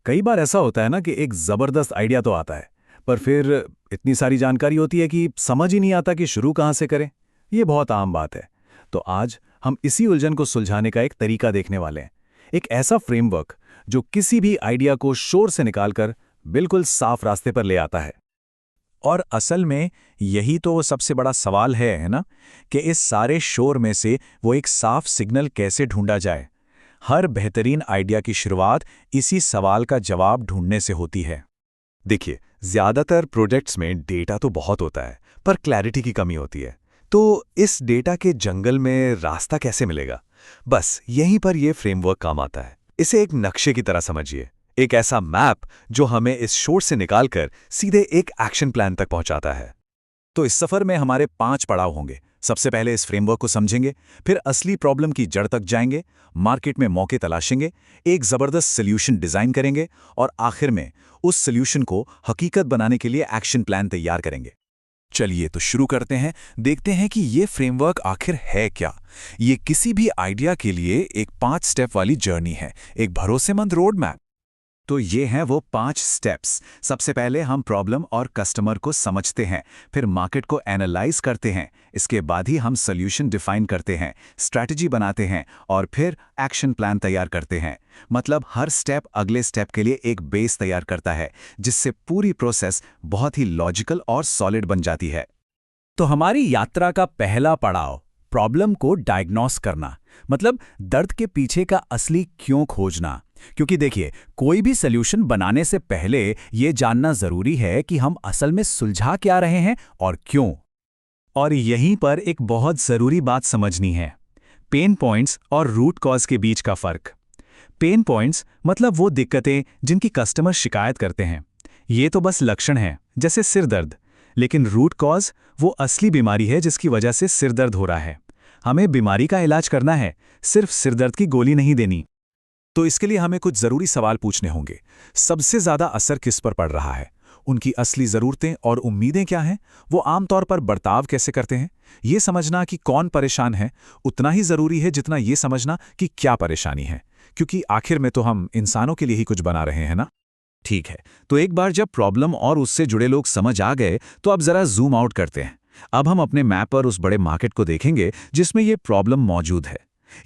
कई बार ऐसा होता है ना कि एक ज़बरदस्त आइडिया तो आता है, पर फिर इतनी सारी जानकारी होती है कि समझ ही नहीं आता कि शुरू कहाँ से करें। ये बहुत आम बात है। तो आज हम इसी उलझन को सुलझाने का एक तरीका देखने वाले हैं। एक ऐसा फ्रेमवर्क जो किसी भी आइडिया को शोर से निकालकर बिल्कुल साफ रास्ते पर ले आता है। और असल में यही तो सबसे बड़ा सवाल है ना? कि इस सारे शोर में से वो एक साफ सिग्नल कैसे ढूंढा जाए। हर बेहतरीन आइडिया की शुरुआत इसी सवाल का जवाब ढूंढने से होती है। देखिए, ज्यादातर प्रोजेक्ट्स में डेटा तो बहुत होता है, पर क्लैरिटी की कमी होती है। तो इस डेटा के जंगल में रास्ता कैसे मिलेगा? बस यहीं पर यह फ्रेमवर्क काम आता है। इसे एक नक्शे की तरह समझिए, एक ऐसा मैप जो हमें इस शोर से निकालकर सीधे एक एक्शन प्लान तक पहुंचाता है। तो इस सफर में हमारे 5 पड़ाव होंगे। सबसे पहले इस फ्रेमवर्क को समझेंगे, फिर असली प्रॉब्लम की जड़ तक जाएंगे, मार्केट में मौके तलाशेंगे, एक जबरदस्त सॉल्यूशन डिजाइन करेंगे और आखिर में उस सॉल्यूशन को हकीकत बनाने के लिए एक्शन प्लान तैयार करेंगे। चलिए तो शुरू करते हैं, देखते हैं कि ये फ्रेमवर्क आखिर है क्या। ये किसी भी आइडिया के लिए एक 5 स्टेप वाली जर्नी है, एक भरोसेमंद रोड मैप। तो ये हैं वो 5 स्टेप्स। सबसे पहले हम प्रॉब्लम और कस्टमर को समझते हैं, फिर मार्केट को एनालाइज करते हैं, इसके बाद ही हम सॉल्यूशन डिफाइन करते हैं, स्ट्रैटेजी बनाते हैं और फिर एक्शन प्लान तैयार करते हैं। मतलब हर स्टेप अगले स्टेप के लिए एक बेस तैयार करता है, जिससे पूरी प्रोसेस बहुत ही लॉजिकल और सॉलिड बन जाती है। तो हमारी यात्रा का पहला पड़ाव प्रॉब्लम को डायग्नोस करना, मतलब दर्द के पीछे का असली क्यों खोजना। क्योंकि देखिए, कोई भी सॉल्यूशन बनाने से पहले यह जानना जरूरी है कि हम असल में सुलझा क्या रहे हैं और क्यों। और यहीं पर एक बहुत जरूरी बात समझनी है, पेन पॉइंट्स और रूट कॉज के बीच का फर्क। पेन पॉइंट्स मतलब वो दिक्कतें जिनकी कस्टमर शिकायत करते हैं। ये तो बस लक्षण हैं, जैसे सिर दर्द। लेकिन रूट कॉज वो असली बीमारी है जिसकी वजह से सिर दर्द हो रहा है। हमें बीमारी का इलाज करना है, सिर्फ सिरदर्द की गोली नहीं देनी। तो इसके लिए हमें कुछ जरूरी सवाल पूछने होंगे। सबसे ज्यादा असर किस पर पड़ रहा है? उनकी असली जरूरतें और उम्मीदें क्या हैं? वो आमतौर पर बर्ताव कैसे करते हैं? ये समझना कि कौन परेशान है उतना ही जरूरी है जितना ये समझना कि क्या परेशानी है, क्योंकि आखिर में तो हम इंसानों के लिए ही कुछ बना रहे हैं ना। ठीक है, तो एक बार जब प्रॉब्लम और उससे जुड़े लोग समझ आ गए, तो अब जरा जूम आउट करते हैं। अब हम अपने मैप पर उस बड़े मार्केट को देखेंगे जिसमें ये प्रॉब्लम मौजूद है।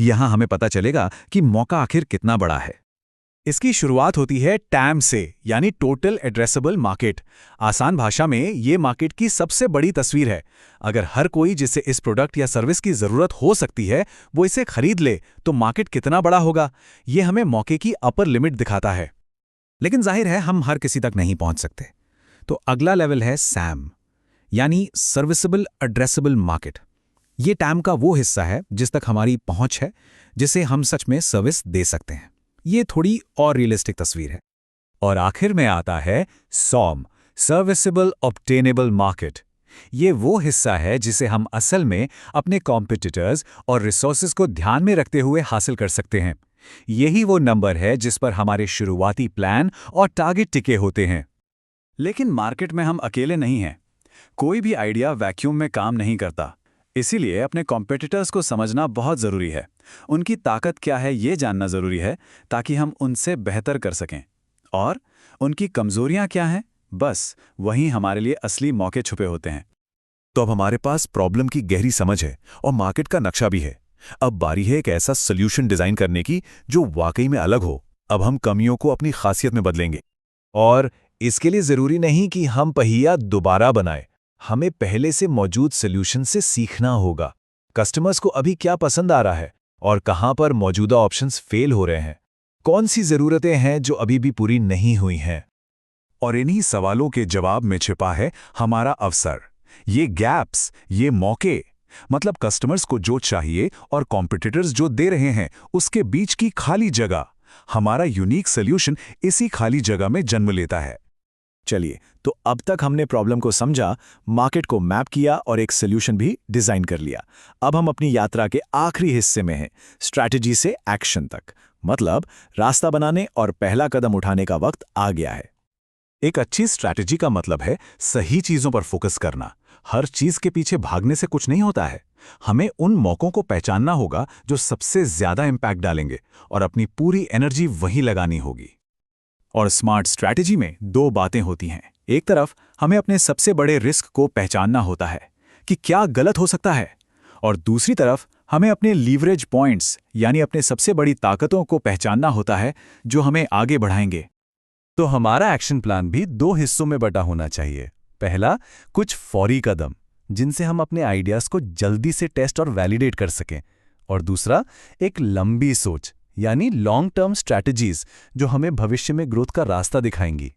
यहां हमें पता चलेगा कि मौका आखिर कितना बड़ा है। इसकी शुरुआत होती है टैम से, यानी टोटल एड्रेसेबल मार्केट। आसान भाषा में ये मार्केट की सबसे बड़ी तस्वीर है। अगर हर कोई जिसे इस प्रोडक्ट या सर्विस की जरूरत हो सकती है वो इसे खरीद ले, तो मार्केट कितना बड़ा होगा। ये हमें मौके की अपर लिमिट दिखाता है। लेकिन जाहिर है हम हर किसी तक नहीं पहुंच सकते। तो अगला लेवल है सैम, यानी सर्विसेबल एड्रेसेबल मार्केट। ये टैम का वो हिस्सा है जिस तक हमारी पहुंच है, जिसे हम सच में सर्विस दे सकते हैं। ये थोड़ी और रियलिस्टिक तस्वीर है। और आखिर में आता है सॉम, सर्विसेबल ऑब्टेनेबल मार्केट। ये वो हिस्सा है जिसे हम असल में अपने कॉम्पिटिटर्स और रिसोर्सेज को ध्यान में रखते हुए हासिल कर सकते हैं। यही वो नंबर है जिस पर हमारे शुरुआती प्लान और टारगेट टिके होते हैं। लेकिन मार्केट में हम अकेले नहीं हैं। कोई भी आइडिया वैक्यूम में काम नहीं करता। इसीलिए अपने कॉम्पिटिटर्स को समझना बहुत ज़रूरी है। उनकी ताकत क्या है ये जानना ज़रूरी है, ताकि हम उनसे बेहतर कर सकें। और उनकी कमज़ोरियां क्या हैं, बस वहीं हमारे लिए असली मौके छुपे होते हैं। तो अब हमारे पास प्रॉब्लम की गहरी समझ है और मार्केट का नक्शा भी है। अब बारी है एक ऐसा सॉल्यूशन डिजाइन करने की जो वाकई में अलग हो। अब हम कमियों को अपनी खासियत में बदलेंगे। और इसके लिए जरूरी नहीं कि हम पहिया दोबारा बनाएं। हमें पहले से मौजूद सॉल्यूशन से सीखना होगा। कस्टमर्स को अभी क्या पसंद आ रहा है और कहां पर मौजूदा ऑप्शंस फेल हो रहे हैं। कौन सी जरूरतें हैं जो अभी भी पूरी नहीं हुई हैं। और इन्हीं सवालों के जवाब में छिपा है हमारा अवसर। ये गैप्स, ये मौके, मतलब कस्टमर्स को जो चाहिए और कॉम्पिटिटर्स जो दे रहे हैं, उसके बीच की खाली जगह। हमारा यूनिक सॉल्यूशन इसी खाली जगह में जन्म लेता है। चलिए, तो अब तक हमने प्रॉब्लम को समझा, मार्केट को मैप किया और एक सॉल्यूशन भी डिजाइन कर लिया। अब हम अपनी यात्रा के आखिरी हिस्से में हैं, स्ट्रैटेजी से एक्शन तक। मतलब रास्ता बनाने और पहला कदम उठाने का वक्त आ गया है। एक अच्छी स्ट्रैटेजी का मतलब है सही चीजों पर फोकस करना। हर चीज के पीछे भागने से कुछ नहीं होता है। हमें उन मौकों को पहचानना होगा जो सबसे ज्यादा इंपैक्ट डालेंगे और अपनी पूरी एनर्जी वहीं लगानी होगी। और स्मार्ट स्ट्रैटेजी में दो बातें होती हैं। एक तरफ हमें अपने सबसे बड़े रिस्क को पहचानना होता है कि क्या गलत हो सकता है, और दूसरी तरफ हमें अपने लीवरेज पॉइंट्स यानी अपने सबसे बड़ी ताकतों को पहचानना होता है जो हमें आगे बढ़ाएंगे। तो हमारा एक्शन प्लान भी दो हिस्सों में बटा होना चाहिए। पहला, कुछ फौरी कदम जिनसे हम अपने आइडियाज को जल्दी से टेस्ट और वैलिडेट कर सकें, और दूसरा, एक लंबी सोच यानी लॉन्ग टर्म स्ट्रैटेजीज जो हमें भविष्य में ग्रोथ का रास्ता दिखाएंगी।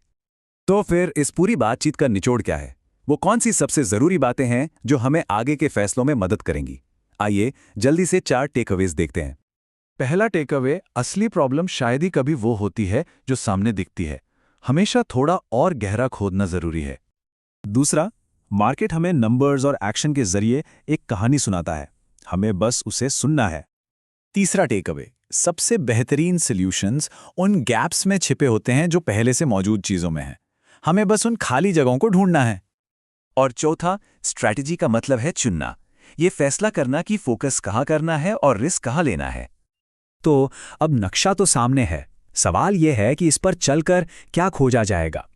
तो फिर इस पूरी बातचीत का निचोड़ क्या है? वो कौन सी सबसे जरूरी बातें हैं जो हमें आगे के फैसलों में मदद करेंगी? आइए जल्दी से 4 टेकअवेज देखते हैं। पहला टेकअवे, असली प्रॉब्लम शायद ही कभी वो होती है जो सामने दिखती है। हमेशा थोड़ा और गहरा खोदना जरूरी है। दूसरा, मार्केट हमें नंबर्स और एक्शन के जरिए एक कहानी सुनाता है, हमें बस उसे सुनना है। तीसरा टेकअवे, सबसे बेहतरीन सॉल्यूशंस उन गैप्स में छिपे होते हैं जो पहले से मौजूद चीजों में हैं, हमें बस उन खाली जगहों को ढूंढना है। और चौथा, स्ट्रैटेजी का मतलब है चुनना, ये फैसला करना कि फोकस कहाँ करना है और रिस्क कहाँ लेना है। तो अब नक्शा तो सामने है, सवाल यह है कि इस पर चलकर क्या खोजा जाएगा।